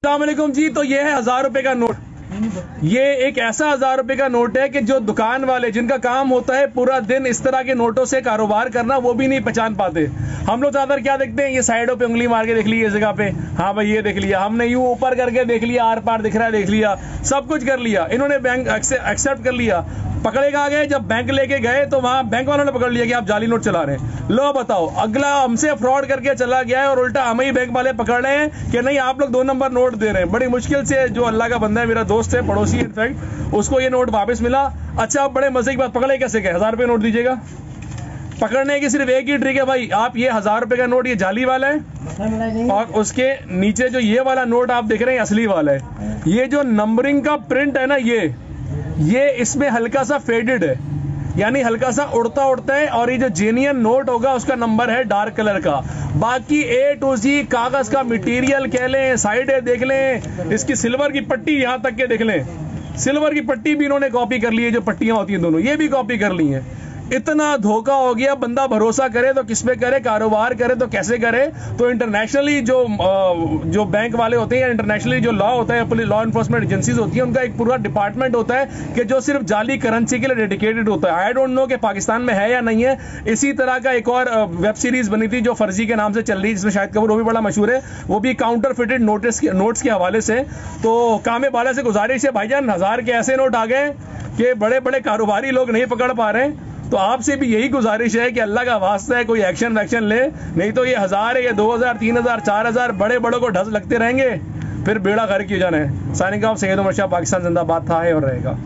अस्सलामुअलैकुम जी। तो ये है 1000 रुपए का नोट। ये एक ऐसा 1000 रुपए का नोट है कि जो दुकान वाले जिनका काम होता है पूरा दिन इस तरह के नोटों से कारोबार करना, वो भी नहीं पहचान पाते। हम लोग ज्यादातर क्या देखते हैं, ये साइडों पे उंगली मार के देख लिया इस जगह पे, हाँ भाई ये देख लिया हमने, यूं ऊपर करके देख लिया, आर पार दिख रहा है देख लिया, सब कुछ कर लिया। इन्होंने बैंक एक्सेप्ट कर लिया। पकड़े कहाँ गए? जब बैंक लेके गए तो वहां बैंक वालों ने पकड़ लिया कि आप जाली नोट चला रहे हैं। लो बताओ, अगला हमसे फ्रॉड करके चला गया है और उल्टा हम ही बैंक वाले पकड़ रहे हैं कि नहीं आप लोग 2 नंबर नोट दे रहे हैं। बड़ी मुश्किल से जो अल्लाह का बंदा है, मेरा दोस्त है, पड़ोसी है इनफैक्ट, उसको ये नोट वापस मिला। अच्छा, अब बड़े मजे की बात, पकड़े कैसे गए? 1000 रुपये नोट दीजिएगा। पकड़ने की सिर्फ एक ही ट्रिक है भाई, आप ये 1000 रुपए का नोट ये जाली वाला है और उसके नीचे जो ये वाला नोट आप देख रहे हैं असली वाला है। ये जो नंबरिंग का प्रिंट है ना, ये इसमें हल्का सा फेडेड है, यानी हल्का सा उड़ता उड़ता है। और ये जो जेन्युइन नोट होगा उसका नंबर है डार्क कलर का। बाकी A to Z कागज का मटेरियल कह लें, साइडें देख लें, इसकी सिल्वर की पट्टी यहां तक के देख लें, सिल्वर की पट्टी भी इन्होंने कॉपी कर ली है, जो पट्टियां होती हैं दोनों ये भी कॉपी कर ली हैं। इतना धोखा हो गया। बंदा भरोसा करे तो किस पे करे, कारोबार करे तो कैसे करे? तो इंटरनेशनली जो बैंक वाले होते हैं, इंटरनेशनली जो लॉ होता है, पुलिस लॉ एनफोर्समेंट एजेंसीज होती है, उनका एक पूरा डिपार्टमेंट होता है कि जो सिर्फ जाली करेंसी के लिए डेडिकेटेड होता है। आई डोंट नो कि पाकिस्तान में है या नहीं है। इसी तरह का एक और वेब सीरीज बनी थी जो फर्जी के नाम से चल रही है, जिसमें शायद कपूर, वो भी बड़ा मशहूर है, वो भी काउंटर फिटेड नोट्स के हवाले से। तो कामे वाला से गुजारिश है भाईजान, 1000 के ऐसे नोट आ गए कि बड़े बड़े कारोबारी लोग नहीं पकड़ पा रहे हैं। तो आपसे भी यही गुजारिश है कि अल्लाह का वास्ता है कोई एक्शन वैक्शन ले, नहीं तो ये 1000 है, ये 2000, 3000, 4000 बड़े बड़ों को ढस लगते रहेंगे, फिर बेड़ा गर्क हो जाना है। साइनिंग ऑफ, सैयद उमर शाह, पाकिस्तान जिंदाबाद था, है और रहेगा।